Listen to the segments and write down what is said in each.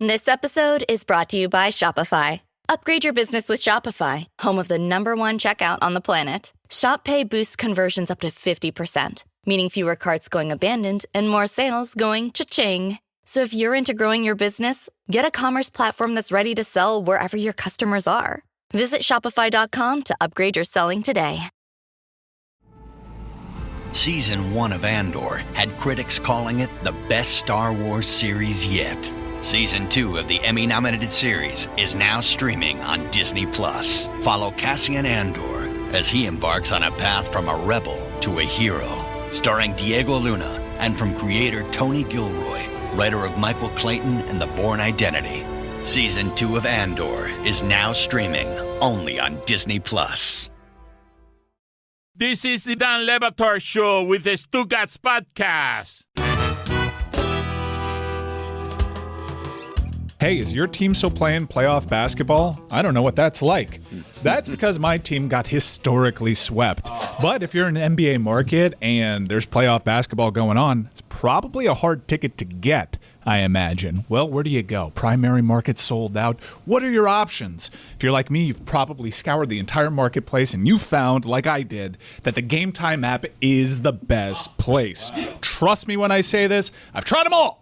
This episode is brought to you by Shopify. Upgrade your business with Shopify, home of the #1 checkout on the planet. Shop Pay boosts conversions up to 50%, meaning fewer carts going abandoned and more sales going cha-ching. So if you're into growing your business, get a commerce platform that's ready to sell wherever your customers are. Visit shopify.com to upgrade your selling today. Season 1 of Andor had critics calling it the best Star Wars series yet. Season 2 of the Emmy-nominated series is now streaming on Disney+. Follow Cassian Andor as he embarks on a path from a rebel to a hero. Starring Diego Luna and from creator Tony Gilroy, writer of Michael Clayton and The Bourne Identity. Season 2 of Andor is now streaming only on Disney+. This is the Dan Le Batard Show with the Stugotz podcast. Hey, is your team still playing playoff basketball? I don't know what that's like. That's because my team got historically swept. But if you're in the NBA market and there's playoff basketball going on, it's probably a hard ticket to get, I imagine. Well, where do you go? Primary market sold out. What are your options? If you're like me, you've probably scoured the entire marketplace and you found, like I did, that the Game Time app is the best place. Trust me when I say this, I've tried them all.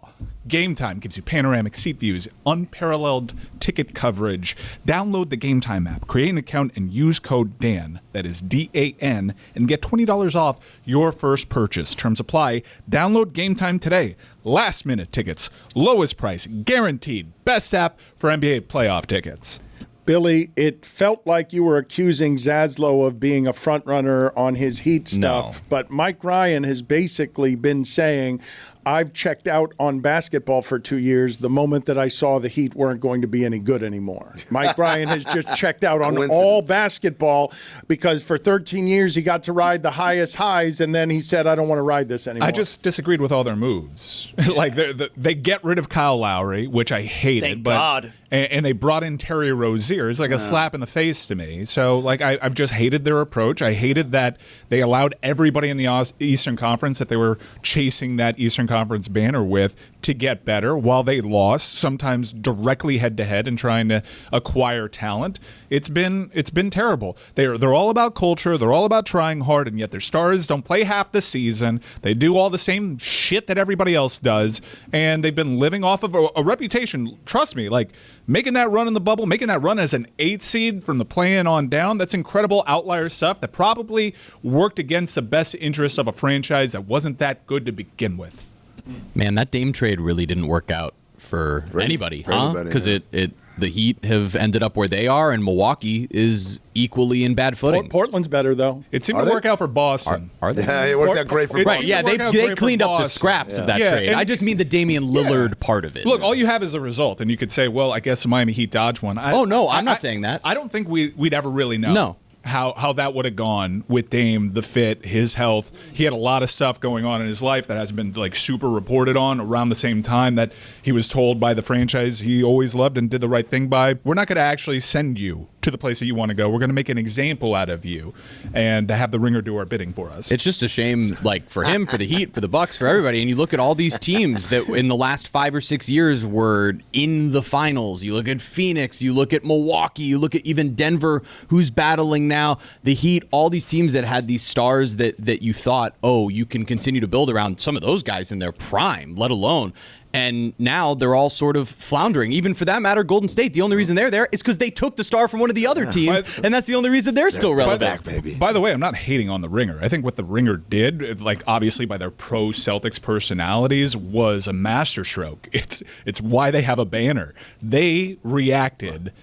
Game Time gives you panoramic seat views, unparalleled ticket coverage. Download the Game Time app, create an account, and use code DAN, that is DAN, and get $20 off your first purchase. Terms apply. Download Game Time today. Last minute tickets, lowest price, guaranteed. Best app for NBA playoff tickets. Billy, it felt like you were accusing Zaslow of being a front runner on his Heat stuff, but Mike Ryan has basically been saying, I've checked out on basketball for 2 years the moment that I saw the Heat weren't going to be any good anymore. Mike Ryan has just checked out on all basketball because for 13 years he got to ride the highest highs, and then he said, I don't want to ride this anymore. I just disagreed with all their moves. Like they get rid of Kyle Lowry, which I hated. Thank God. And they brought in Terry Rozier. It's like a slap in the face to me. So like I've just hated their approach. I hated that they allowed everybody in the Eastern Conference that they were chasing that Eastern Conference banner with to get better while they lost, sometimes directly head-to-head and trying to acquire talent. It's been terrible. They're all about culture. They're all about trying hard, and yet their stars don't play half the season. They do all the same shit that everybody else does, and they've been living off of a reputation. Trust me, like making that run in the bubble, making that run as an 8th seed from the play-in on down, that's incredible outlier stuff that probably worked against the best interests of a franchise that wasn't that good to begin with. Man, that Dame trade really didn't work out for anybody, huh? Because the Heat have ended up where they are, and Milwaukee is equally in bad footing. Portland's better, though. It seemed to work out for Boston. Are they? Yeah, it worked out great for Boston. Right, yeah, they cleaned up the scraps of that trade. I just mean the Damian Lillard part of it. Look, all you have is a result, and you could say, well, I guess the Miami Heat dodged one. I'm not saying that. I don't think we'd ever really know. How that would have gone with Dame, the fit, his health. He had a lot of stuff going on in his life that hasn't been like super reported on around the same time that he was told by the franchise he always loved and did the right thing by. We're not going to actually send you to the place that you want to go. We're going to make an example out of you and to have the Ringer do our bidding for us. It's just a shame, like for him, for the Heat, for the Bucks, for everybody. And you look at all these teams that in the last 5 or 6 years were in the finals. You look at Phoenix, you look at Milwaukee, you look at even Denver, who's battling now. The Heat, all these teams that had these stars that you thought, oh, you can continue to build around some of those guys in their prime, let alone. And now they're all sort of floundering. Even for that matter, Golden State, the only reason they're there is because they took the star from one of the other teams, and that's the only reason they're still relevant. By the way, I'm not hating on the Ringer. I think what the Ringer did, like obviously by their pro Celtics personalities, was a masterstroke. It's why they have a banner. They reacted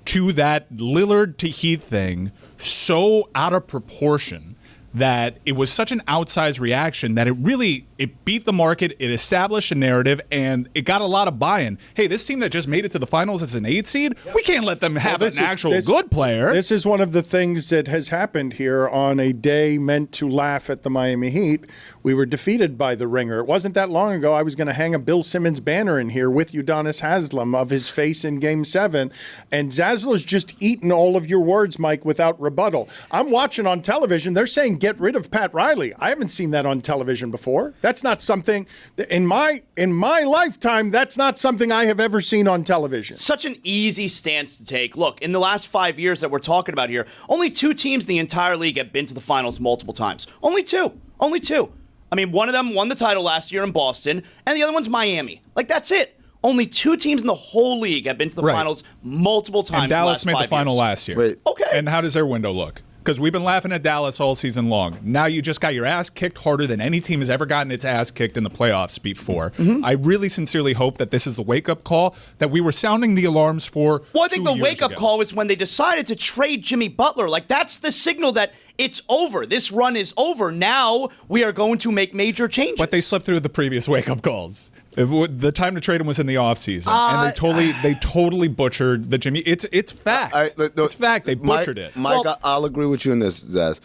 to that Lillard to Heat thing so out of proportion that it was such an outsized reaction that it beat the market, it established a narrative, and it got a lot of buy-in. Hey, this team that just made it to the finals as an 8 seed, we can't let them have an actual good player. This is one of the things that has happened here on a day meant to laugh at the Miami Heat. We were defeated by the Ringer. It wasn't that long ago I was going to hang a Bill Simmons banner in here with Udonis Haslem of his face in Game 7, and Zaslow's just eaten all of your words, Mike, without rebuttal. I'm watching on television. They're saying get rid of Pat Riley. I haven't seen that on television before. That's not something in my lifetime. That's not something I have ever seen on television. Such an easy stance to take. Look, in the last 5 years that we're talking about here, only 2 teams in the entire league have been to the finals multiple times. Only two. I mean, one of them won the title last year in Boston, and the other one's Miami. Like, that's it. Only 2 teams in the whole league have been to the finals multiple times. And Dallas made the final last year. Wait. Okay. And how does their window look? Because we've been laughing at Dallas all season long. Now you just got your ass kicked harder than any team has ever gotten its ass kicked in the playoffs before. Mm-hmm. I really sincerely hope that this is the wake-up call that we were sounding the alarms for. Well, I think the wake-up call was when they decided to trade Jimmy Butler. Like, that's the signal that it's over. This run is over. Now we are going to make major changes. But they slipped through the previous wake-up calls. The time to trade him was in the offseason, and they totally butchered the Jimmy. It's fact. It's fact. They butchered it. Mike, I'll agree with you in this, Zaz.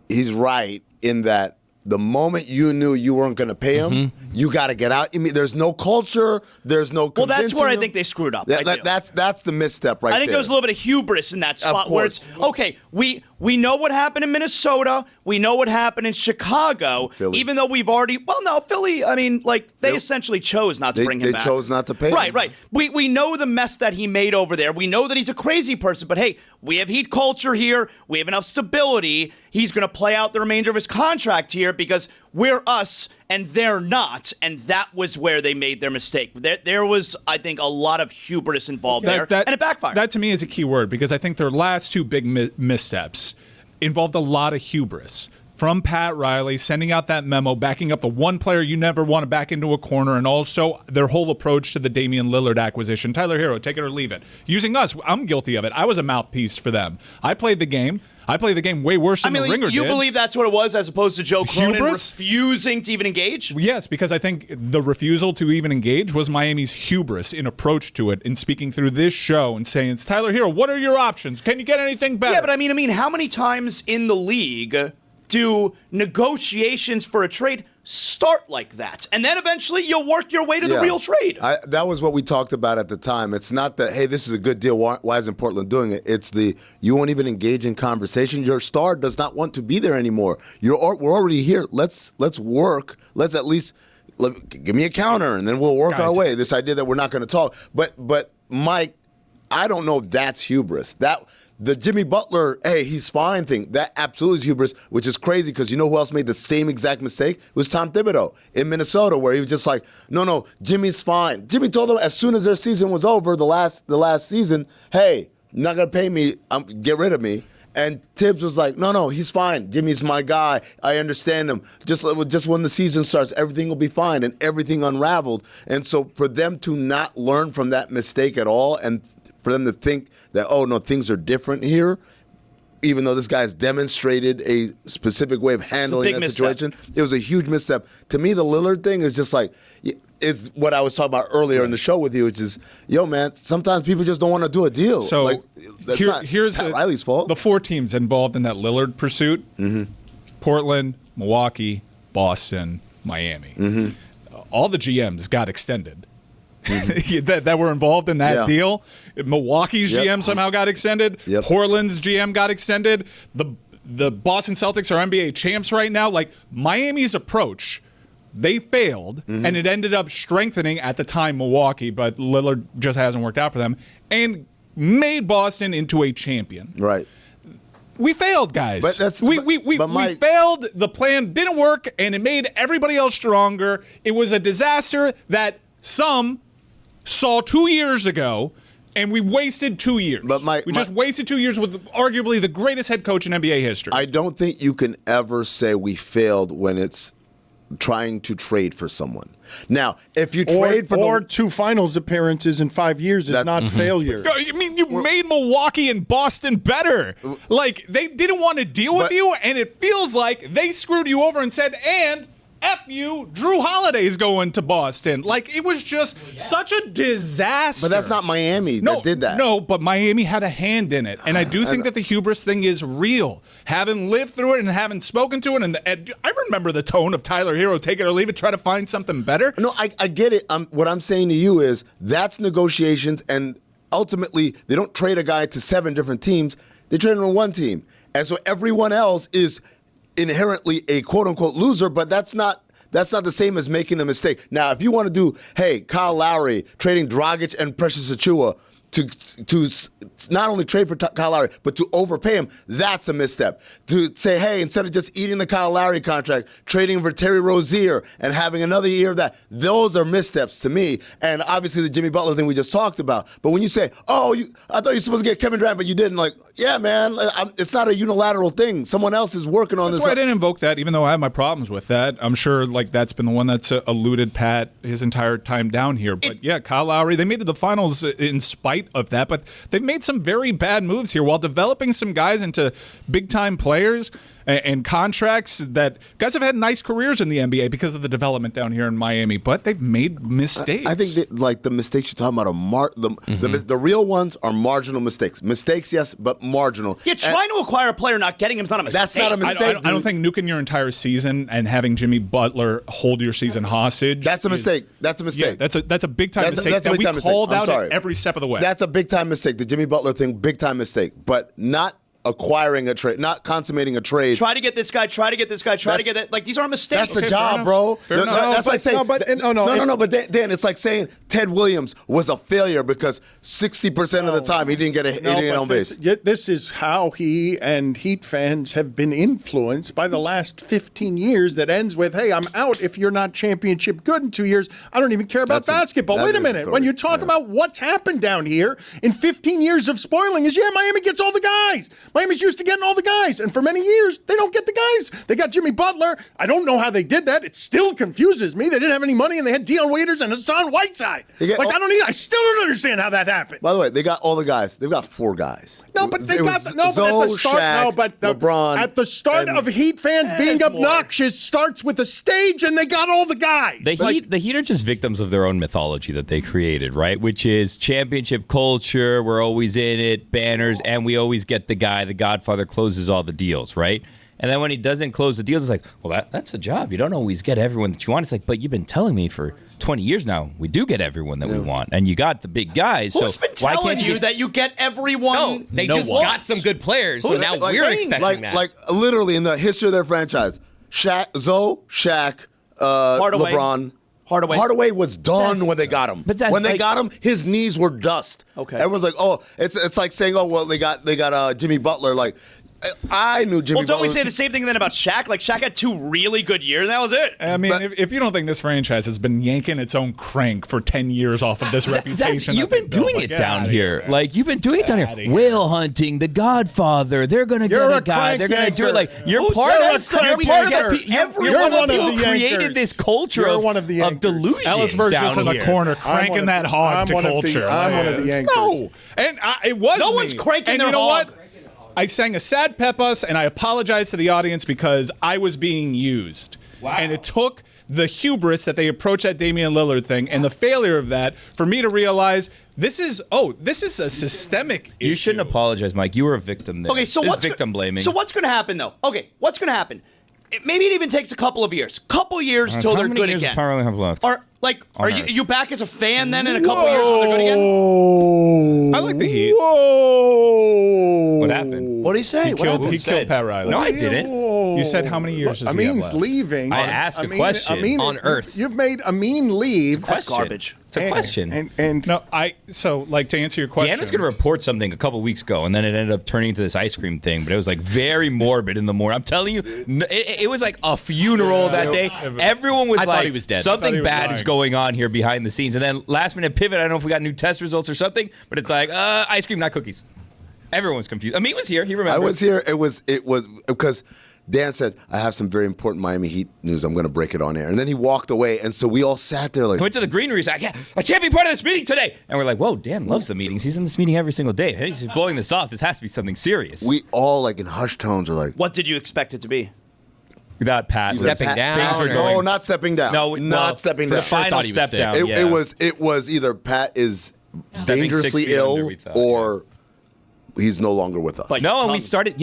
He's right in that the moment you knew you weren't going to pay him, you got to get out. I mean, there's no culture. There's no. Well, that's where him. I think they screwed up. That's the misstep right there. I think there was a little bit of hubris in that spot where it's okay. We know what happened in Minnesota. We know what happened in Chicago. Philly. Even though we've already Philly. I mean, like they essentially chose not to bring him back. They chose not to pay him. Right. We know the mess that he made over there. We know that he's a crazy person. But hey, we have Heat culture here. We have enough stability. He's going to play out the remainder of his contract here because we're us and they're not. And that was where they made their mistake. There was, I think, a lot of hubris involved there, and it backfired. That to me is a key word because I think their last 2 big missteps involved a lot of hubris. From Pat Riley, sending out that memo, backing up the one player you never want to back into a corner, and also their whole approach to the Damian Lillard acquisition. Tyler Hero, take it or leave it. Using us, I'm guilty of it. I was a mouthpiece for them. I played the game. I played the game way worse than the Ringer did. You believe that's what it was as opposed to Joe Cronin Hubris? refusing to even engage? Yes, because I think the refusal to even engage was Miami's hubris in approach to it, in speaking through this show and saying, it's Tyler Hero, what are your options? Can you get anything better? Yeah, but I mean, how many times in the league do negotiations for a trade start like that? And then eventually you'll work your way to the real trade. That was what we talked about at the time. It's not that, hey, this is a good deal. Why isn't Portland doing it? It's you won't even engage in conversation. Your star does not want to be there anymore. We're already here. Let's work. Let's at least give me a counter, and then we'll work our way. This idea that we're not going to talk. But Mike, I don't know if that's hubris. The Jimmy Butler, hey, he's fine thing, that absolutely is hubris, which is crazy because you know who else made the same exact mistake? It was Tom Thibodeau in Minnesota, where he was just like, no, Jimmy's fine. Jimmy told them as soon as their season was over, the last season, hey, you're not going to pay me, get rid of me. And Tibbs was like, no, he's fine. Jimmy's my guy. I understand him. Just when the season starts, everything will be fine, and everything unraveled. And so for them to not learn from that mistake at all, and for them to think that, oh, no, things are different here, even though this guy's demonstrated a specific way of handling that situation, it was a huge misstep. To me, the Lillard thing is just like, it's what I was talking about earlier in the show with you, which is, yo, man, sometimes people just don't want to do a deal. So here's Pat Riley's fault. The 4 teams involved in that Lillard pursuit, Portland, Milwaukee, Boston, Miami. All the GMs got extended. that were involved in that deal. Milwaukee's GM somehow got extended. Portland's GM got extended. The Boston Celtics are NBA champs right now. Like, Miami's approach, they failed, and it ended up strengthening at the time Milwaukee, but Lillard just hasn't worked out for them, and made Boston into a champion. Right. We failed, guys. We failed. The plan didn't work, and it made everybody else stronger. It was a disaster that some saw 2 years ago, and we wasted 2 years. But we just wasted 2 years with arguably the greatest head coach in NBA history. I don't think you can ever say we failed when it's trying to trade for someone. Now, if you trade for 2 finals appearances in 5 years is not failure. I mean, you made Milwaukee and Boston better. Like, they didn't want to deal with you, and it feels like they screwed you over and said, and F you, Drew Holiday's going to Boston. Like, it was just such a disaster. But that's not Miami that did that. No, but Miami had a hand in it. And I do think that the hubris thing is real. Having lived through it and having spoken to it, and I remember the tone of Tyler Hero, take it or leave it, try to find something better. No, I get it. What I'm saying to you is that's negotiations, and ultimately they don't trade a guy to 7 different teams. They trade him to one team. And so everyone else is inherently a quote unquote loser, but that's not the same as making a mistake. Now, if you want to do, hey, Kyle Lowry trading Dragic and Precious Achiuwa to not only trade for Kyle Lowry, but to overpay him, that's a misstep. To say, hey, instead of just eating the Kyle Lowry contract, trading for Terry Rozier and having another year of that, those are missteps to me. And obviously the Jimmy Butler thing we just talked about. But when you say, I thought you were supposed to get Kevin Durant, but you didn't, like, yeah, man, it's not a unilateral thing. Someone else is working on this. That's why I didn't invoke that, even though I have my problems with that. I'm sure like that's been the one that's eluded Pat his entire time down here. But yeah, Kyle Lowry, they made it to the finals in spite of that, but they've made some very bad moves here while developing some guys into big-time players and contracts that guys have had nice careers in the NBA because of the development down here in Miami, but they've made mistakes. I think that, like, the mistakes you're talking about are the real ones are marginal mistakes. Mistakes, yes, but marginal. Yeah, trying to acquire a player, not getting him is not a mistake. That's not a mistake. I don't think nuking your entire season and having Jimmy Butler hold your season hostage. That's a mistake. That's a mistake. Yeah, that's a big time mistake that we called out at every step of the way. That's a big time mistake. The Jimmy Butler thing, big time mistake, but not acquiring a trade, not consummating a trade. Try to get this guy, try to get that. Like, these aren't mistakes. That's the job, bro. That's like saying, but Dan, it's like saying Ted Williams was a failure because 60% of the time he didn't get on base. This is how he and Heat fans have been influenced by the last 15 years that ends with, hey, I'm out if you're not championship good in 2 years. I don't even care about basketball. Wait a minute. When you talk about what's happened down here in 15 years of spoiling is, Miami gets all the guys. Miami's used to getting all the guys, and for many years, they don't get the guys. They got Jimmy Butler. I don't know how they did that. It still confuses me. They didn't have any money, and they had Dion Waiters and Hassan Whiteside. I still don't understand how that happened. By the way, they got all the guys. They've got 4 guys. But at the start, LeBron, at the start of Heat fans being obnoxious starts with a stage, and they got all the guys. The Heat are just victims of their own mythology that they created, right? Which is championship culture. We're always in it, banners, and we always get the guy. The Godfather closes all the deals, right? And then when he doesn't close the deals, it's like, well, that's the job. You don't always get everyone that you want. It's like, but you've been telling me for 20 years now, we do get everyone that we want. And you got the big guys. Who's been telling you that you get everyone? No, they just got some good players. So now we're expecting that. Like, literally in the history of their franchise, Shaq, LeBron. Hardaway was done when they got him. When they got him, his knees were dust. Okay. Everyone's like, oh, it's like saying, oh, well, they got Jimmy Butler. Like, I knew Jimmy Butler. Well, don't we say the same thing then about Shaq? Like, Shaq had 2 really good years, and that was it. I mean, if you don't think this franchise has been yanking its own crank for 10 years off of this reputation. You've been doing it down here. Like, you've been doing it down here. Whale hunting, The Godfather. They're going to get a guy. They're going to do it. Like, you're part of that. You're one of the people who created this culture of delusion. Ellisberg's just in the corner cranking that hog to culture. I'm one of the anchors. No. And it was No one's cranking their hog. You know what? I sang a sad Peppas, and I apologize to the audience because I was being used. Wow. And it took the hubris that they approached that Damian Lillard thing and the failure of that for me to realize this is a systemic issue. You shouldn't apologize, Mike. You were a victim there. Okay, so what's victim blaming? So what's going to happen, though? Okay, what's going to happen? Maybe it even takes a couple of years. Couple years till they're good again. How many years does Power have left? Are you back as a fan then in a couple years when they're good again? I like the Heat. What happened? What did he say? He killed Pat Riley. No, I didn't. You said how many years does he have left? Leaving. I asked a question on Earth. You've made Amin leave. That's garbage. It's a question. And no, to answer your question, Dan was going to report something a couple weeks ago, and then it ended up turning into this ice cream thing. But it was like very morbid in the morning. I'm telling you, it was like a funeral that day. Everyone was thought he was dead. Something bad is going on here behind the scenes. And then last minute pivot. I don't know if we got new test results or something, but it's like ice cream, not cookies. Everyone was confused. Amin was here. He remembers. I was here. It was because Dan said, I have some very important Miami Heat news. I'm going to break it on air. And then he walked away. And so we all sat there like. He went to the green room. He's like, I can't be part of this meeting today. And we're like, whoa, Dan loves the meetings. He's in this meeting every single day. Hey, he's just blowing this off. This has to be something serious. We all, like, in hushed tones are like. What did you expect it to be? Without Pat. Stepping down. No, not stepping down. No, not stepping down. The final step down. It was either Pat is dangerously ill or he's no longer with us. No, and we started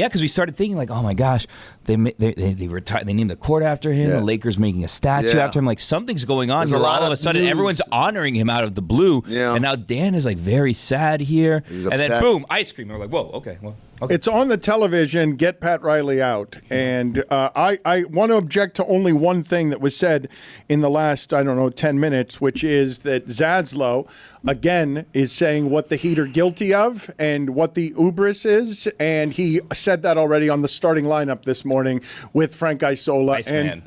thinking like, oh my gosh, They retire. They named the court after him. Yeah. The Lakers making a statue Yeah. after him. Like something's going on There's here. a lot All of a of sudden, news. everyone's honoring him out of the blue. Yeah. And now Dan is like very sad here. He's And then upset. boom, ice cream. We're like, whoa, okay, well, okay. It's on the television. Get Pat Riley out. And I want to object to only one thing that was said in the last, 10 minutes, which is that Zaslow, again, is saying what the Heat are guilty of and what the hubris is. And he said that already on the starting lineup this morning with Frank Isola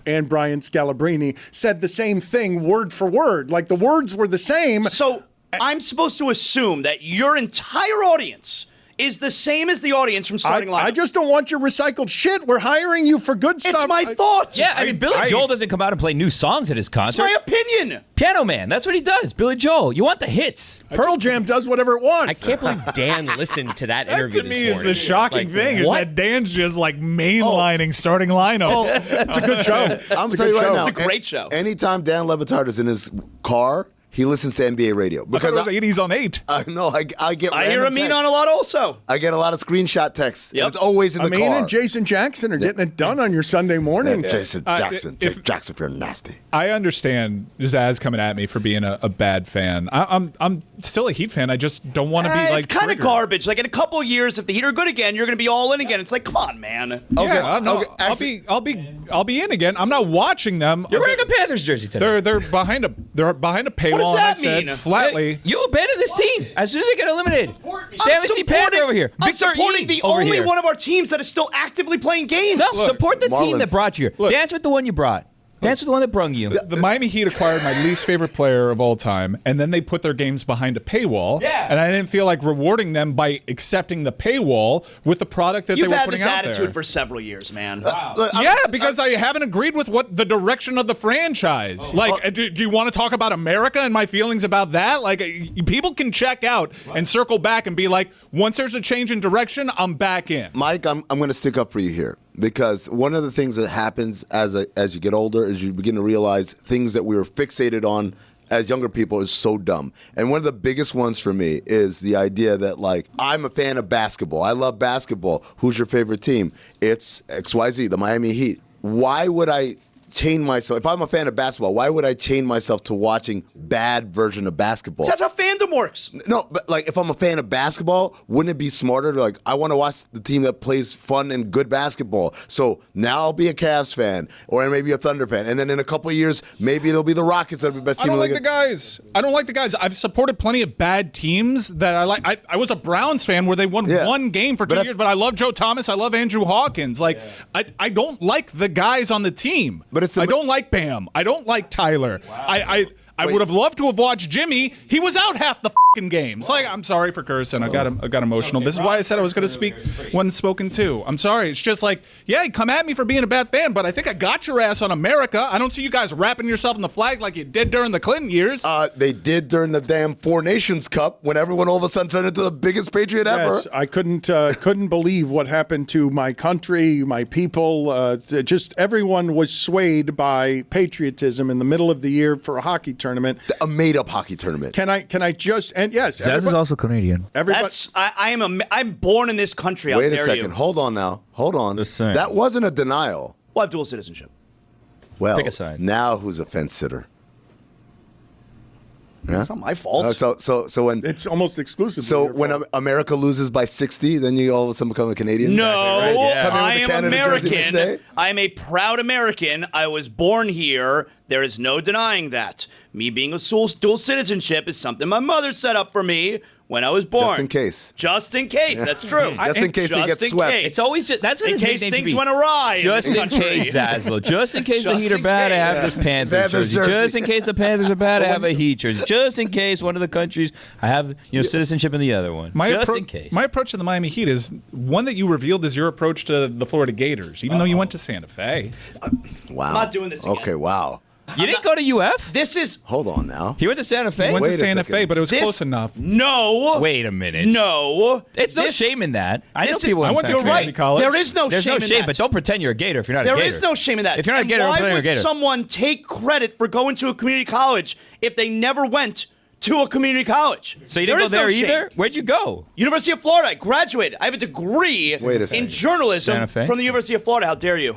and Brian Scalabrine. Said the same thing word for word. Like the words were the same. So I'm supposed to assume that your entire audience is the same as the audience from starting lineup. I just don't want your recycled shit. We're hiring you for good stuff. It's my thought. Yeah, I mean, Billy Joel doesn't come out and play new songs at his It's concert. my opinion. Piano Man, that's what he does. Billy Joel. You want the hits. Pearl Jam does whatever it wants. I can't believe Dan listened to that That interview to this me is morning. the shocking thing is that Dan's just like mainlining starting lineup. It's a good show. I'm It's a telling good you right show. now. It's a great show. Anytime Dan Levitard is in his car, he listens to NBA radio. I thought Because it was 80s on 8. I know I get I hear random Amin texts. on a lot also. I get a lot of screenshot texts. Yep. And it's always in the Amin car. and Jason Jackson are getting it done on your Sunday mornings. Jason Jackson. if- Jackson, you're nasty. I understand Zaz coming at me for being a bad fan. I'm still a Heat fan. I just don't want to be like It's kind of triggered. garbage. Like in a couple of years, if the Heat are good again, you're going to be all in again. It's like, come on, man. Yeah, no, okay, actually- I'll be in again. I'm not watching them. You're wearing a Panthers jersey today. They're behind a paywall. does and I that said mean? flatly. You abandon this team as soon as they get eliminated. Stanley C. Panther over here. I'm Victor supporting E. the over only here. one of our teams that is still actively playing games. No, support the team Marlins. that brought you here. Look. Dance with the one you brought. Dance with the one that brung you. The Miami Heat acquired my least favorite player of all time, and then they put their games behind a paywall. Yeah. And I didn't feel like rewarding them by accepting the paywall with the product that You've they were had putting this out attitude there. for several years, man. Look, Yeah, because I haven't agreed with what the direction of the franchise. Do you want to talk about America and my feelings about that? Like, people can check out and circle back and be like, once there's a change in direction, I'm back in. Mike, I'm going to stick up for you here because one of the things that happens as you get older is you begin to realize things that we were fixated on as younger people is so dumb. And one of the biggest ones for me is the idea that, like, I'm a fan of basketball. I love basketball. Who's your favorite team? It's XYZ, the Miami Heat. Why would I chain myself? If I'm a fan of basketball, why would I chain myself to watching bad version of basketball? That's how fandom works. No, but like if I'm a fan of basketball, wouldn't it be smarter to, like, I want to watch the team that plays fun and good basketball. So now I'll be a Cavs fan or maybe a Thunder fan. And then in a couple of years, maybe it'll be the Rockets that'll be the best I team. don't in like the guys. I don't like the guys. I've supported plenty of bad teams that I like. I was a Browns fan where they won one game for 2 years, but I love Joe Thomas. I love Andrew Hawkins. Like, I don't like the guys on the team. But it's the- I don't like Bam. I don't like Tyler. I would have loved to have watched Jimmy. He was out half the fucking games. Like, I'm sorry for cursing. I got emotional. This is why I said I was going to speak when spoken to. I'm sorry. It's just like, yeah, you come at me for being a bad fan, but I think I got your ass on America. I don't see you guys wrapping yourself in the flag like you did during the Clinton years. They did during the damn Four Nations Cup when everyone all of a sudden turned into the biggest patriot ever. Yes, I couldn't believe what happened to my country, my people. Just everyone was swayed by patriotism in the middle of the year for a hockey tournament. A made-up hockey tournament. Can I just and yes, Zaz is also Canadian. everybody. I'm born in this country. How Wait a dare second. you? Hold on now. Hold on. Just saying. That wasn't a denial. Well, I have dual citizenship. Well, Pick a side. now who's a fence sitter? Yeah? It's not my fault. So when It's almost exclusively. So your when fault. America loses by 60, then you all of a sudden become a Canadian? No, Right? Come in with I the am Canada jersey next day? American. I am a proud American. I was born here. There is no denying that. Me being a dual citizenship is something my mother set up for me when I was born. Just in case. Just in case. That's true. Just in case he Just gets in swept. case. It's always just, that's what in his case nickname should things be. went awry. Just in in this country. case, Zaslow. Just in case the Just Heat are in bad, I case. have this Panthers Panthers jersey. jersey. Just in case the Panthers are bad, I have a Heat jersey. Just in case one of the countries, I have citizenship in the other one. Just in case. My approach to the Miami Heat is one that you revealed as your approach to the Florida Gators, even though you went to Santa Fe. Wow. I'm not doing this again. Okay, wow. You didn't go to UF? This is Hold on now. He went to Santa Fe? You went Wait to a Santa second. Fe, but it was this. close enough. No. Wait a minute. No. It's no This- shame in that. I know this- people I in went to Santa You're Fe. community right. college. There is no There's shame no in shame, that. but don't pretend you're a Gator if you're not a There Gator. is no shame in that. If you're not a And Gator, don't why pretend you're a would Gator. someone take credit for going to a community college if they never went to a community college. So you didn't go is no there shame. either? Where'd you go? University of Florida. I graduated. I have a degree Wait a second. in journalism Santa Fe? from the University of Florida. How dare you?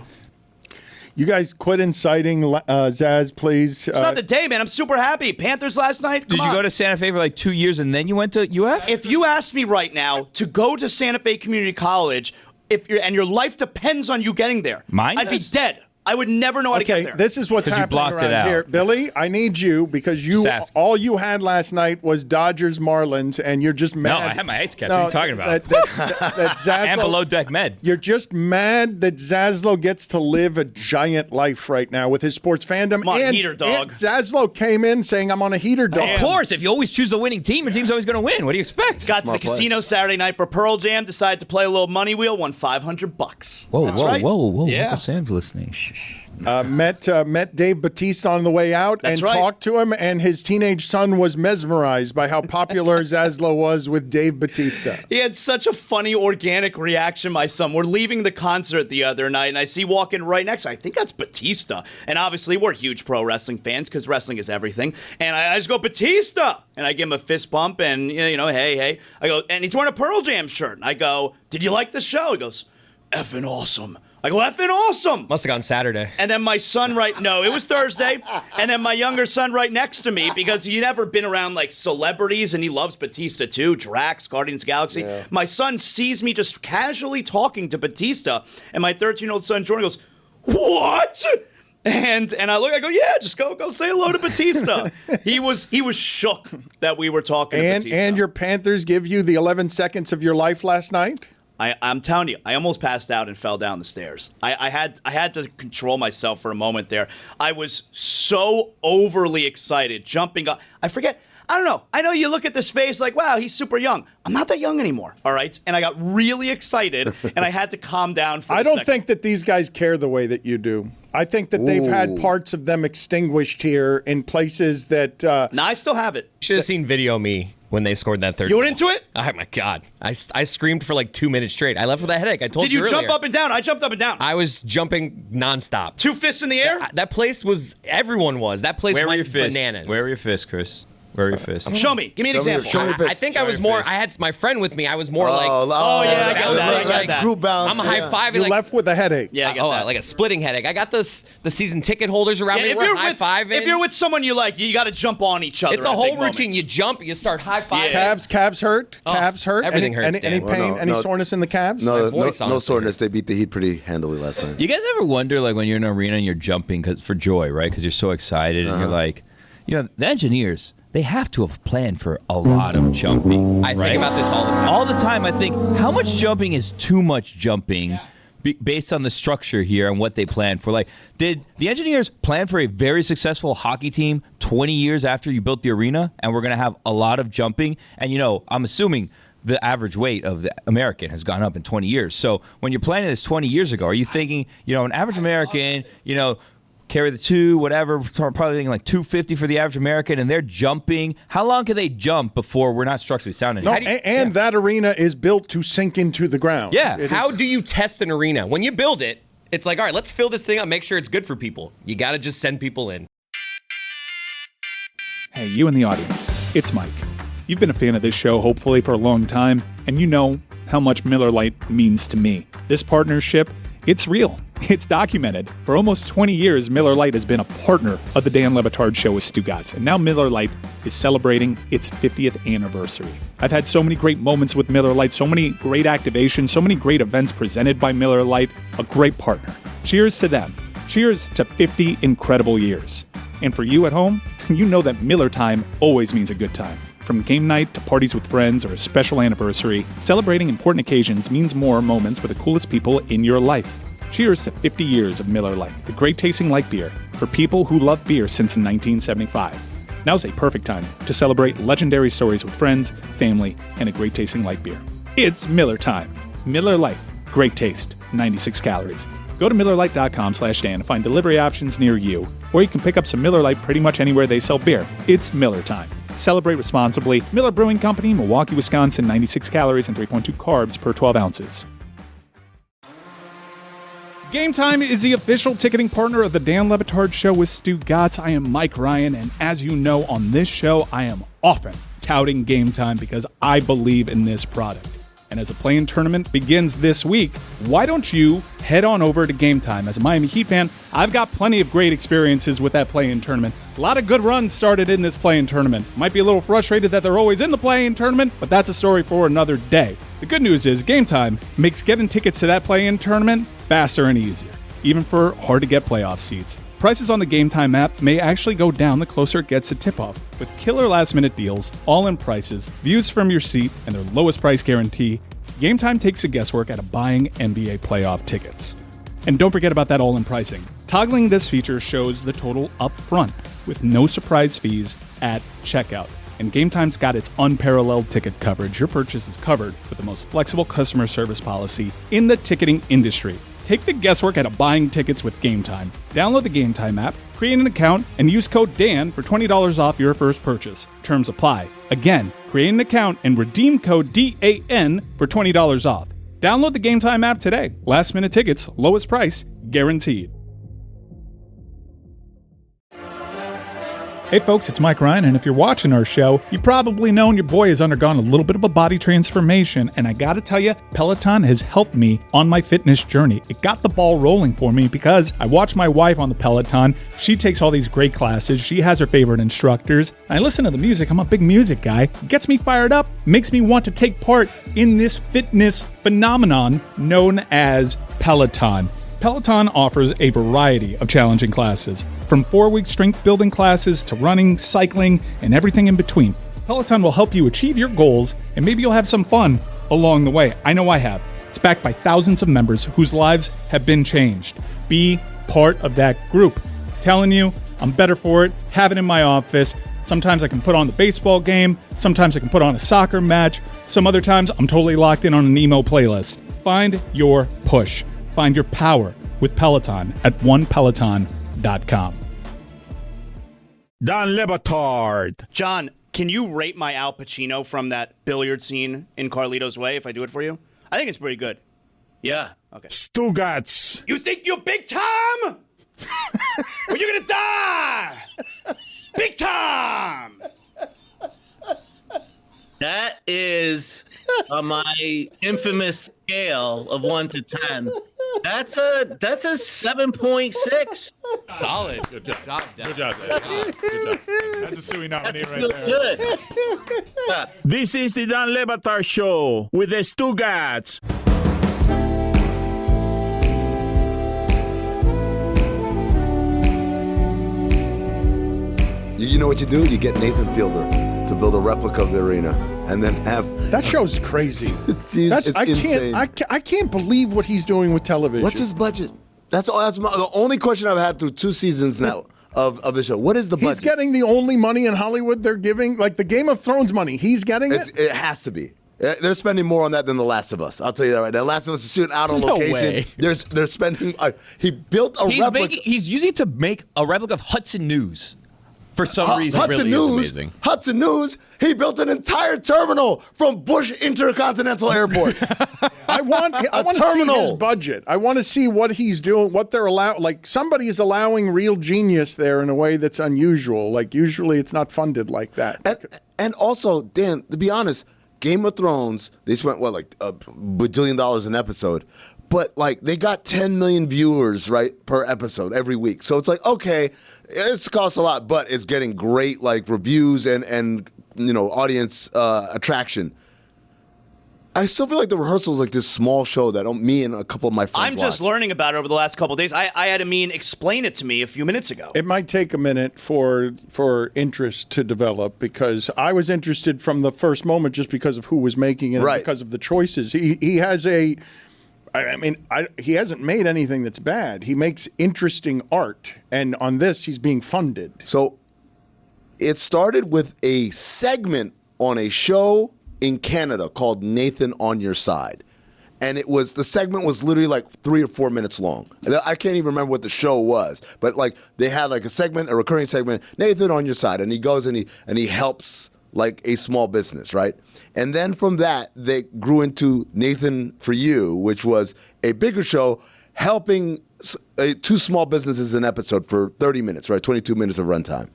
You guys quit inciting Zaz, please. It's not the day, man. I'm super happy. Panthers last night. Did you go to Santa Fe for like 2 years and then you went to UF? If you asked me right now to go to Santa Fe Community College, and your life depends on you getting there, Mine I'd be does. dead. I would never know how to get Okay, there. this is what's 'Cause you happening blocked it around out. here. Billy, I need you because Just ask. all you had last night was Dodgers Marlins, and you're just mad. No, I had my ice catch. What are you talking about? That Zaslow, And below deck med. You're just mad that Zaslow gets to live a giant life right now with his sports fandom. I'm on and, heater dog. and Zaslow came in saying, I'm on a heater dog. Of course, if you always choose the winning team, your team's always going to win. What do you expect? Got to the casino Saturday night for Pearl Jam. Decided to play a little money wheel. Won $500. Whoa, That's whoa, right. whoa. Yeah. Uncle Sam's listening. Shh. Met Dave Bautista on the way out That's and right. talked to him, and his teenage son was mesmerized by how popular Zaslow was with Dave Bautista. He had such a funny, organic reaction, my son. We're leaving the concert the other night, and I see walking right next. I think that's Batista. And obviously, we're huge pro wrestling fans because wrestling is everything. And I just go, Batista! And I give him a fist bump, and, hey. I go, and he's wearing a Pearl Jam shirt. And I go, did you like the show? He goes, effing awesome. I go, effing awesome. Must have gone Saturday. And then my son no, it was Thursday. And then my younger son right next to me, because he'd never been around like celebrities and he loves Batista too, Drax, Guardians of the Galaxy. Yeah. My son sees me just casually talking to Batista, and my 13-year-old son Jordan goes, what? And I look, I go, yeah, just go say hello to Batista. He was shook that we were talking to Batista. And your Panthers give you the 11 seconds of your life last night? I'm telling you, I almost passed out and fell down the stairs. I had to control myself for a moment there. I was so overly excited, jumping up. I don't know. I know you look at this face like, wow, he's super young. I'm not that young anymore, all right? And I got really excited, and I had to calm down for a I don't second. think that these guys care the way that you do. I think that they've had parts of them extinguished here in places that... No, I still have it. You should have seen video me when they scored that third You goal. went into it? Oh, my God. I screamed for like 2 minutes straight. I left with a headache. I told Did you earlier. jump up and down? I jumped up and down. I was jumping nonstop. 2 fists in the air? That place was, everyone was. That place Where were went your fists? bananas. Where were your fists, Chris? Where were your fists? Show me. Give me an example. show me. I think I was more, I had my friend with me. I was more like, yeah, I get that. I get that. Group bounce. I'm a high-fiving. you like, left with a headache. Yeah, I get that. like a splitting headache. I got the season ticket holders around me. if We're you're high-fiving. if you're with someone you like, you got to jump on each other. It's a at whole big routine. moments. You jump, you start high-fiving. Yeah. Calves hurt? Calves hurt? everything any, hurts, Any Dan. pain? Well, no, any no. soreness in the calves? No, voice, no honestly. soreness. They beat the Heat pretty handily last night. You guys ever wonder, like, when you're in an arena and you're jumping for joy, right? Because you're so excited and you're like, the engineers, they have to have planned for a lot of jumping. I think about this all the time. All the time, I think, how much jumping is too much jumping based on the structure here and what they planned for? Like, did the engineers plan for a very successful hockey team 20 years after you built the arena and we're going to have a lot of jumping? And, I'm assuming the average weight of the American has gone up in 20 years. So when you're planning this 20 years ago, are you thinking, an average American, carry the two, whatever, probably thinking like 250 for the average American, and they're jumping. How long can they jump before we're not structurally sound No, anymore? and that arena is built to sink into the ground. Yeah. How do you test an arena? When you build it, it's like, all right, let's fill this thing up, make sure it's good for people. You got to just send people in. Hey, you in the audience, it's Mike. You've been a fan of this show, hopefully, for a long time, and you know how much Miller Lite means to me. This partnership, it's real. It's documented. For almost 20 years, Miller Lite has been a partner of the Dan Le Batard Show with Stugotz, and now Miller Lite is celebrating its 50th anniversary. I've had so many great moments with Miller Lite, so many great activations, so many great events presented by Miller Lite, a great partner. Cheers to them. Cheers to 50 incredible years. And for you at home, you know that Miller time always means a good time. From game night to parties with friends or a special anniversary, celebrating important occasions means more moments with the coolest people in your life. Cheers to 50 years of Miller Lite, the great tasting light beer for people who love beer since 1975. Now's a perfect time to celebrate legendary stories with friends, family, and a great tasting light beer. It's Miller time. Miller Lite, great taste, 96 calories. Go to MillerLite.com/Dan to find delivery options near you, or you can pick up some Miller Lite pretty much anywhere they sell beer. It's Miller time. Celebrate responsibly. Miller Brewing Company, Milwaukee, Wisconsin, 96 calories and 3.2 carbs per 12 ounces. Game Time is the official ticketing partner of the Dan Le Batard Show with Stugotz. I am Mike Ryan, and as you know, on this show, I am often touting Game Time because I believe in this product. And as a play-in tournament begins this week, why don't you head on over to Game Time? As a Miami Heat fan, I've got plenty of great experiences with that play-in tournament. A lot of good runs started in this play-in tournament. Might be a little frustrated that they're always in the play-in tournament, but that's a story for another day. The good news is Game Time makes getting tickets to that play-in tournament faster and easier, even for hard-to-get playoff seats. Prices on the Game Time app may actually go down the closer it gets to tip-off. With killer last-minute deals, all-in prices, views from your seat, and their lowest price guarantee, Game Time takes the guesswork out of buying NBA playoff tickets. And don't forget about that all-in pricing. Toggling this feature shows the total up front, with no surprise fees at checkout. And Game Time's got its unparalleled ticket coverage. Your purchase is covered with the most flexible customer service policy in the ticketing industry. Take the guesswork out of buying tickets with Game Time. Download the Game Time app, create an account, and use code DAN for $20 off your first purchase. Terms apply. Again, create an account and redeem code DAN for $20 off. Download the Game Time app today. Last minute tickets, lowest price, guaranteed. Hey folks, it's Mike Ryan, and if you're watching our show, you've probably known your boy has undergone a little bit of a body transformation, and I gotta tell you, Peloton has helped me on my fitness journey. It got the ball rolling for me because I watch my wife on the Peloton. She takes all these great classes. She has her favorite instructors. I listen to the music. I'm a big music guy. It gets me fired up, makes me want to take part in this fitness phenomenon known as Peloton. Peloton offers a variety of challenging classes, from 4-week strength building classes to running, cycling, and everything in between. Peloton will help you achieve your goals, and maybe you'll have some fun along the way. I know I have. It's backed by thousands of members whose lives have been changed. Be part of that group. Telling you, I'm better for it. Have it in my office. Sometimes I can put on the baseball game. Sometimes I can put on a soccer match. Some other times I'm totally locked in on an emo playlist. Find your push. Find your power with Peloton at onepeloton.com. Don Le Batard. John, can you rate my Al Pacino from that billiard scene in Carlito's Way if I do it for you? I think it's pretty good. Yeah. Okay. Stugotz. You think you're big time? Well, you're gonna die! Big time! That is on my infamous scale of 1 to 10. That's a 7.6. Solid. Good job. Dan. Good job. Good job. That's a Suey nominee right there. Good. This is the Don Le Batard Show with the Stugotz. You know what you do? You get Nathan Fielder to build a replica of the arena, and then have That show's crazy. it's I insane. I can't believe what he's doing with television. What's his budget? That's all. That's the only question I've had through 2 seasons now of the show. What is the budget? He's getting the only money in Hollywood they're giving, like the Game of Thrones money. He's getting it. It has to be. They're spending more on that than The Last of Us. I'll tell you that right now. Last of Us is shooting out on No location. way. They're spending. He built a replica. He's using it to make a replica of Hudson News. For some reason, Hudson really is News. amazing. Hudson News. He built an entire terminal from Bush Intercontinental Airport. I want to see terminal. his budget. I want to see what he's doing, what they're allowing. Like somebody is allowing real genius there in a way that's unusual. Like usually it's not funded like that. And also, Dan, to be honest, Game of Thrones, they spent like $1 bajillion an episode. But like they got 10 million viewers, right, per episode every week. So it's like, okay, it costs a lot, but it's getting great like reviews and audience attraction. I still feel like the rehearsal is like this small show that me and a couple of my friends I'm just watch. learning about it over the last couple of days. I had Amin explain it to me a few minutes ago. It might take a minute for interest to develop because I was interested from the first moment just because of who was making it and Right. because of the choices. He has a. I mean, he hasn't made anything that's bad. He makes interesting art, and on this, he's being funded. So it started with a segment on a show in Canada called Nathan on Your Side. And the segment was literally like 3 or 4 minutes long. And I can't even remember what the show was, but like they had like a recurring segment, Nathan on Your Side. And he goes and he helps like a small business, right? And then from that, they grew into Nathan for You, which was a bigger show helping 2 small businesses an episode for 30 minutes, right? 22 minutes of runtime.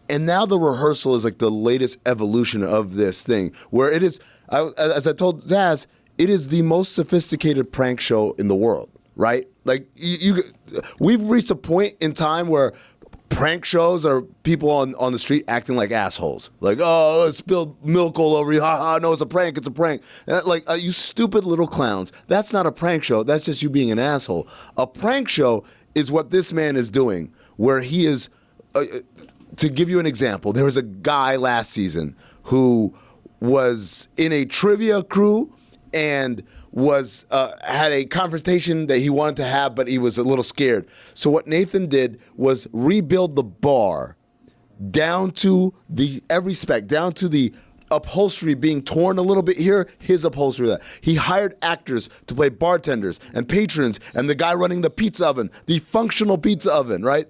And now the rehearsal is like the latest evolution of this thing, where it is, as I told Zaz, it is the most sophisticated prank show in the world, right? Like, we've reached a point in time where prank shows are people on the street acting like assholes. Like, oh, let's spill milk all over you. Ha ha, no, it's a prank, it's a prank. You stupid little clowns. That's not a prank show. That's just you being an asshole. A prank show is what this man is doing, where he is, to give you an example, there was a guy last season who was in a trivia crew and was had a conversation that he wanted to have, but he was a little scared. So what Nathan did was rebuild the bar down to every spec, down to the upholstery being torn a little bit here, his upholstery that. He hired actors to play bartenders and patrons and the guy running the pizza oven, the functional pizza oven, right?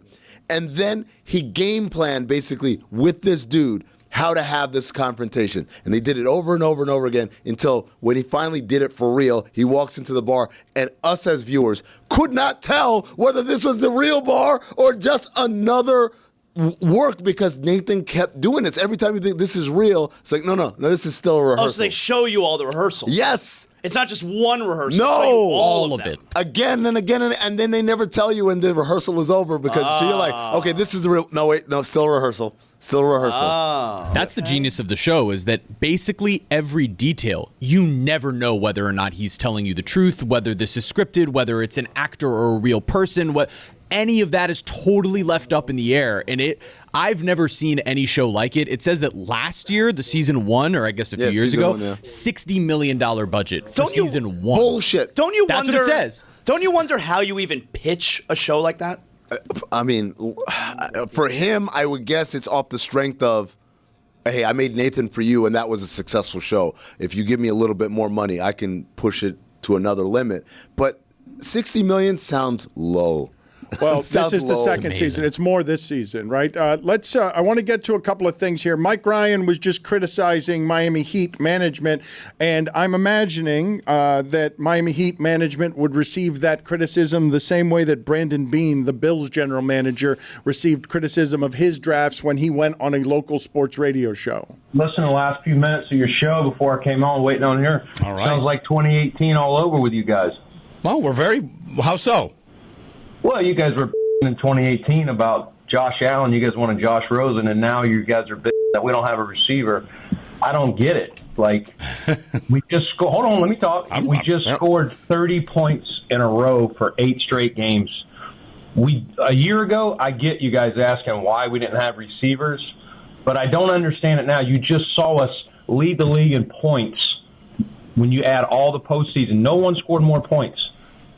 And then he game planned basically with this dude how to have this confrontation. And they did it over and over and over again until when he finally did it for real, he walks into the bar and us as viewers could not tell whether this was the real bar or just another work because Nathan kept doing this. Every time you think this is real, it's like, no, this is still a rehearsal. Oh, so they show you all the rehearsals. Yes. It's not just one rehearsal. No. All of it. Again and again, and then they never tell you when the rehearsal is over because you're like, okay, this is the real. No, wait, no, still a rehearsal. Still a rehearsal. That's the genius of the show, is that basically every detail, you never know whether or not he's telling you the truth, whether this is scripted, whether it's an actor or a real person, any of that is totally left up in the air. And I've never seen any show like it. It says that last year, the season 1, or I guess a few years ago, $60 million budget for season 1. Bullshit. Don't you That's wonder? what it says. Don't you wonder how you even pitch a show like that? I mean, for him, I would guess it's off the strength of, hey, I made Nathan for you, and that was a successful show. If you give me a little bit more money, I can push it to another limit. But $60 million sounds low. Well, this is the second season. It's more this season, right? Let's. I want to get to a couple of things here. Mike Ryan was just criticizing Miami Heat management, and I'm imagining that Miami Heat management would receive that criticism the same way that Brandon Beane, the Bills general manager, received criticism of his drafts when he went on a local sports radio show. Listen to the last few minutes of your show before I came on, waiting on here. All right. Sounds like 2018 all over with you guys. Well, how so? Well, you guys were in 2018 about Josh Allen. You guys wanted Josh Rosen, and now you guys are that we don't have a receiver. I don't get it. Like, we just scored. Hold on, let me talk. We just scored 30 points in a row for 8 straight games. A year ago, I get you guys asking why we didn't have receivers, but I don't understand it now. You just saw us lead the league in points when you add all the postseason. No one scored more points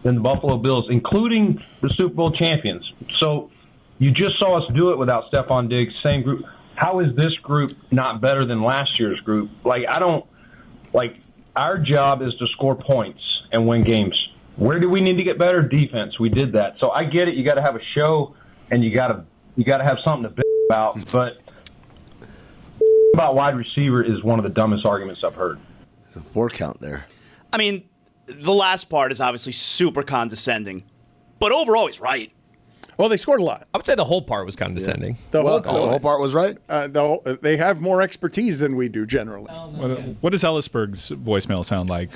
than the Buffalo Bills, including the Super Bowl champions. So you just saw us do it without Stephon Diggs, same group. How is this group not better than last year's group? Our job is to score points and win games. Where do we need to get better? Defense. We did that. So I get it. You got to have a show, and you got to have something to bitch about. But about wide receiver is one of the dumbest arguments I've heard. There's a 4 count there. I mean, the last part is obviously super condescending, but overall he's right. Well, they scored a lot. I would say the whole part was condescending. The whole part was right. They have more expertise than we do generally. What does Ellisberg's voicemail sound like?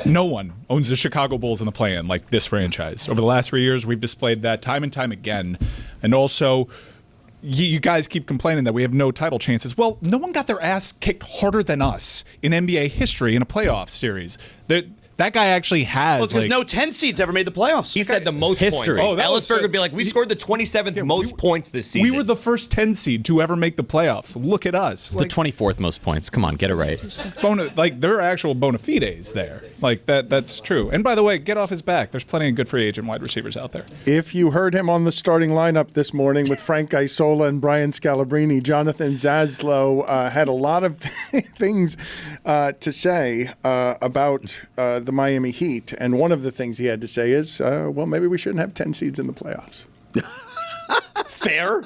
No one owns the Chicago Bulls in the play-in like this franchise. Over the last 3 years, we've displayed that time and time again. And also, you guys keep complaining that we have no title chances. Well, no one got their ass kicked harder than us in NBA history in a playoff series. That guy actually has. Well, because no 10 seeds ever made the playoffs. He said the most history. points. Ellisberg would be like, we scored the 27th most points this season. We were the first 10 seed to ever make the playoffs. Look at us. The 24th most points. Come on, get it right. There are actual bona fides there. That's true. And by the way, get off his back. There's plenty of good free agent wide receivers out there. If you heard him on the starting lineup this morning with Frank Isola and Brian Scalabrine, Jonathan Zaslow had a lot of things to say about the Miami Heat. And one of the things he had to say is, well, maybe we shouldn't have 10 seeds in the playoffs. Fair.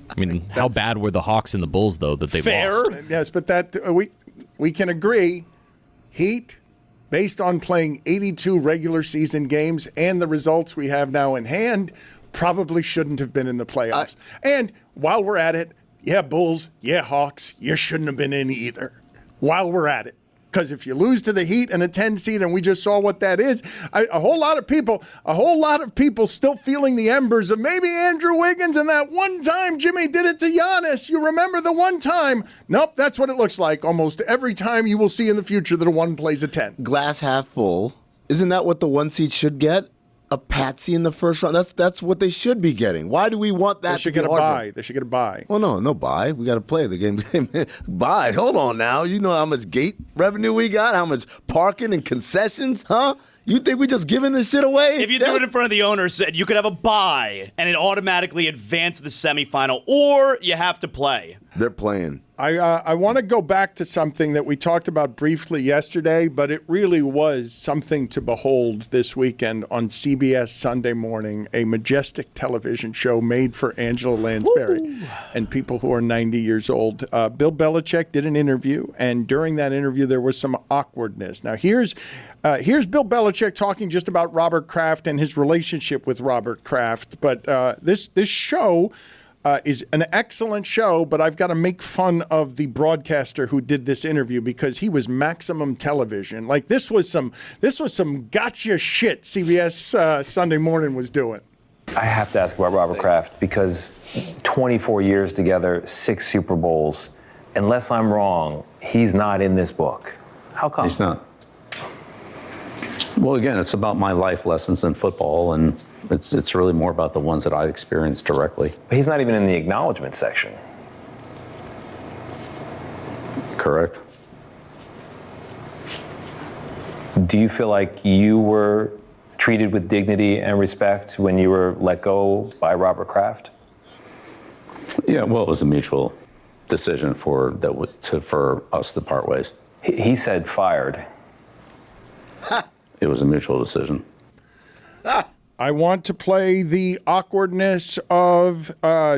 I mean, how bad were the Hawks and the Bulls, though, that they lost? Yes, but that we can agree, Heat, based on playing 82 regular season games and the results we have now in hand, probably shouldn't have been in the playoffs. And while we're at it, Yeah, Bulls. Yeah, Hawks. You shouldn't have been in either. While we're at it. Because if you lose to the Heat and a 10 seed, and we just saw what that is, a whole lot of people still feeling the embers of maybe Andrew Wiggins and that one time Jimmy did it to Giannis. You remember the one time? Nope, that's what it looks like almost every time you will see in the future that a 1 plays a 10. Glass half full. Isn't that what the 1 seed should get? A patsy in the first round. That's what they should be getting. Why do we want that? They should get a bye. They should get a bye. Well, no bye. We got to play the game. Bye. Hold on now. You know how much gate revenue we got? How much parking and concessions? Huh? You think we just giving this shit away? If you do it in front of the owner, said you could have a bye and it automatically advances the semifinal, or you have to play. They're playing. I want to go back to something that we talked about briefly yesterday, but it really was something to behold this weekend on CBS Sunday Morning, a majestic television show made for Angela Lansbury and people who are 90 years old. Bill Belichick did an interview, and during that interview, there was some awkwardness. Now, here's Bill Belichick talking just about Robert Kraft and his relationship with Robert Kraft, but this show is an excellent show, but I've got to make fun of the broadcaster who did this interview because he was maximum television. Like this was some gotcha shit CBS Sunday Morning was doing. I have to ask about Robert Kraft because 24 years together, 6 Super Bowls. Unless I'm wrong, he's not in this book. How come? He's not. Well, again, it's about my life lessons in football, and it's really more about the ones that I've experienced directly. But he's not even in the acknowledgement section. Correct. Do you feel like you were treated with dignity and respect when you were let go by Robert Kraft? Yeah, well, it was a mutual decision for us to part ways. He said fired. It was a mutual decision. I want to play the awkwardness of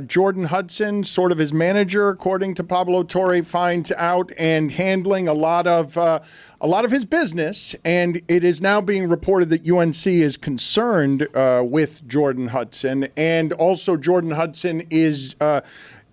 Jordan Hudson, sort of his manager, according to Pablo Torre, finds out and handling a lot of his business. And it is now being reported that UNC is concerned with Jordan Hudson, and also Jordan Hudson is.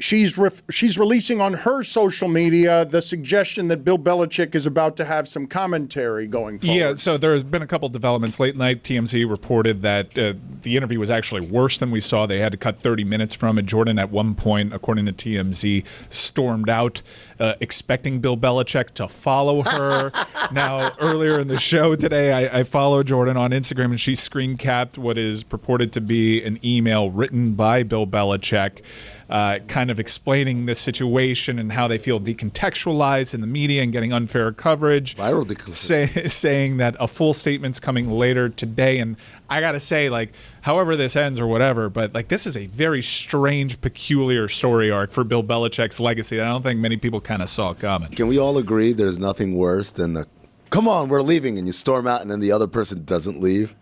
She's releasing on her social media the suggestion that Bill Belichick is about to have some commentary going forward. Yeah, so there's been a couple developments. Late night, TMZ reported that the interview was actually worse than we saw. They had to cut 30 minutes from it. Jordan, at one point, according to TMZ, stormed out, expecting Bill Belichick to follow her. Now, earlier in the show today, I followed Jordan on Instagram, and she screen capped what is purported to be an email written by Bill Belichick, kind of explaining the situation and how they feel decontextualized in the media and getting unfair coverage. Saying that a full statement's coming later today. And I got to say, like, however this ends or whatever, but like this is a very strange, peculiar story arc for Bill Belichick's legacy that I don't think many people kind of saw coming. Can we all agree there's nothing worse than come on, we're leaving, and you storm out and then the other person doesn't leave?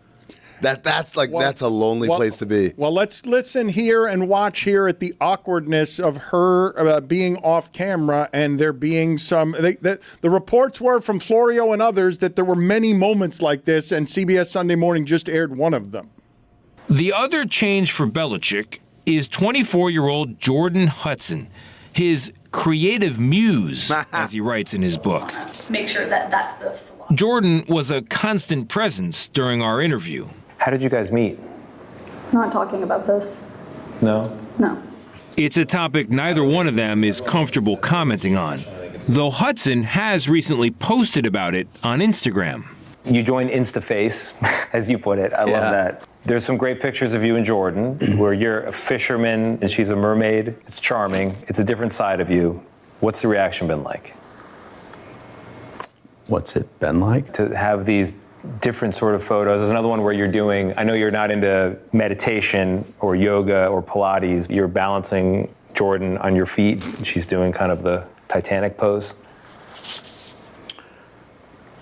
That's a lonely place to be. Well, let's listen here and watch here at the awkwardness of her being off camera, and there being some. The reports were from Florio and others that there were many moments like this, and CBS Sunday Morning just aired one of them. The other change for Belichick is 24-year-old Jordan Hudson, his creative muse, as he writes in his book. Make sure that that's the philosophy. Jordan was a constant presence during our interview. How did you guys meet? Not talking about this. No? No. It's a topic neither one of them is comfortable commenting on, though Hudson has recently posted about it on Instagram. You joined InstaFace, as you put it. I love that. There's some great pictures of you and Jordan, where you're a fisherman and she's a mermaid. It's charming. It's a different side of you. What's the reaction been like? What's it been like? To have these different sort of photos. There's another one where you're doing, I know you're not into meditation or yoga or Pilates. You're balancing Jordan on your feet. She's doing kind of the Titanic pose.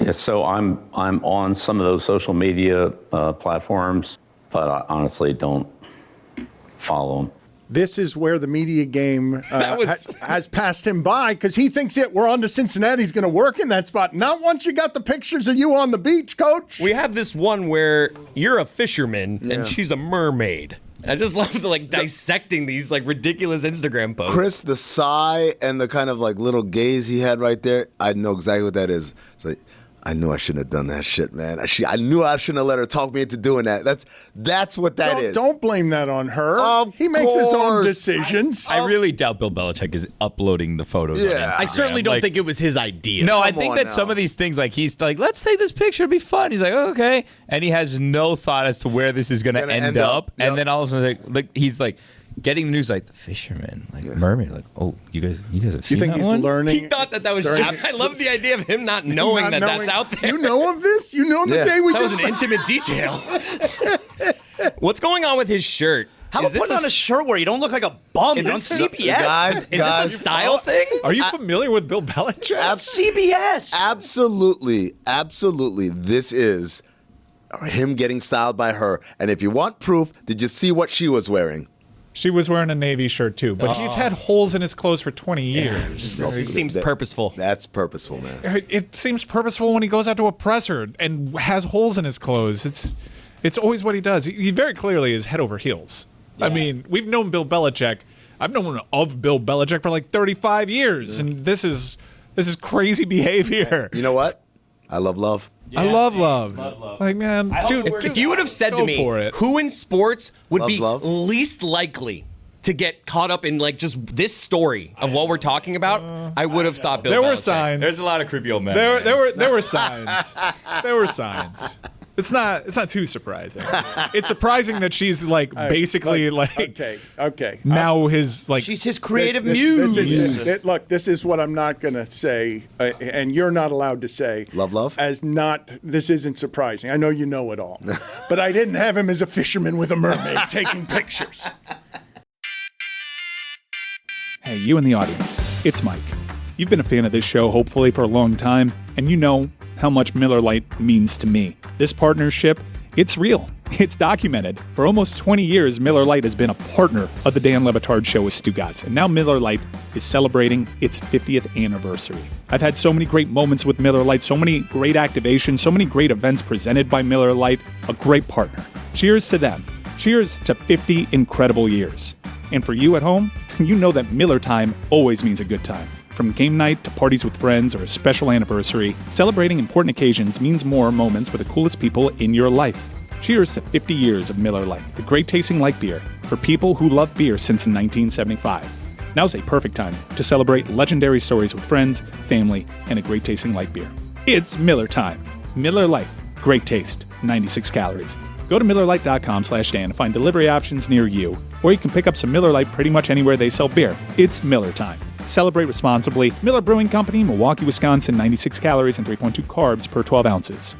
Yeah, so I'm on some of those social media platforms, but I honestly don't follow them. This is where the media game has passed him by, because he thinks we're on to Cincinnati's going to work in that spot. Not once you got the pictures of you on the beach, Coach. We have this one where you're a fisherman and she's a mermaid. I just love the dissecting these ridiculous Instagram posts. Chris, the sigh and the kind of little gaze he had right there, I know exactly what that is. It's like, I knew I shouldn't have done that shit, man. I knew I shouldn't have let her talk me into doing that. That's what that is. Don't blame that on her. He makes his own decisions. I really doubt Bill Belichick is uploading the photos. Yeah. On Instagram. I certainly don't think it was his idea. No, I think that some of these things, he's like, let's take this picture, it'll be fun. He's like, okay, and he has no thought as to where this is going to end up. Yep. And then all of a sudden, he's like. Getting the news the fisherman, mermaid, oh, you guys have seen You think that he's one? learning? He thought that was just. I love the idea of him not knowing that's out there. You know of this? You know the day we That was an intimate detail. What's going on with his shirt? How about putting on a shirt where you don't look like a bum? You're on CBS. Guys, is this a style thing? Are you familiar with Bill Belichick? CBS. Absolutely. This is him getting styled by her. And if you want proof, did you see what she was wearing? She was wearing a Navy shirt too, but he's had holes in his clothes for 20 years. It seems purposeful. That's purposeful, man. It seems purposeful when he goes out to a presser and has holes in his clothes. It's always what he does. He very clearly is head over heels. Yeah. I mean, we've known Bill Belichick. I've known of Bill Belichick for 35 years, and this is crazy behavior. You know what? I love love. Yeah, I love love. Man, dude, if you would have said to me, who in sports would be least likely to get caught up in just this story of what we're talking about, I would have thought Bill Belichick. There were signs. There's a lot of creepy old men. There were signs. There were signs. It's not too surprising. It's surprising that she's basically okay. Now his she's his creative muse. This is what I'm not gonna say, and you're not allowed to say. Love. This isn't surprising. I know you know it all, but I didn't have him as a fisherman with a mermaid taking pictures. Hey, you in the audience, it's Mike. You've been a fan of this show, hopefully, for a long time, and you know how much Miller Lite means to me. This partnership, it's real. It's documented. For almost 20 years, Miller Lite has been a partner of the Dan Le Batard Show with Stugotz, and now Miller Lite is celebrating its 50th anniversary. I've had so many great moments with Miller Lite, so many great activations, so many great events presented by Miller Lite, a great partner. Cheers to them. Cheers to 50 incredible years. And for you at home, you know that Miller time always means a good time. From game night to parties with friends or a special anniversary, celebrating important occasions means more moments with the coolest people in your life. Cheers to 50 years of Miller Lite, the great tasting light beer for people who love beer since 1975. Now's a perfect time to celebrate legendary stories with friends, family, and a great tasting light beer. It's Miller time. Miller Lite, great taste, 96 calories. Go to MillerLite.com/Dan to find delivery options near you, or you can pick up some Miller Lite pretty much anywhere they sell beer. It's Miller time. Celebrate responsibly. Miller Brewing Company, Milwaukee, Wisconsin, 96 calories and 3.2 carbs per 12 ounces.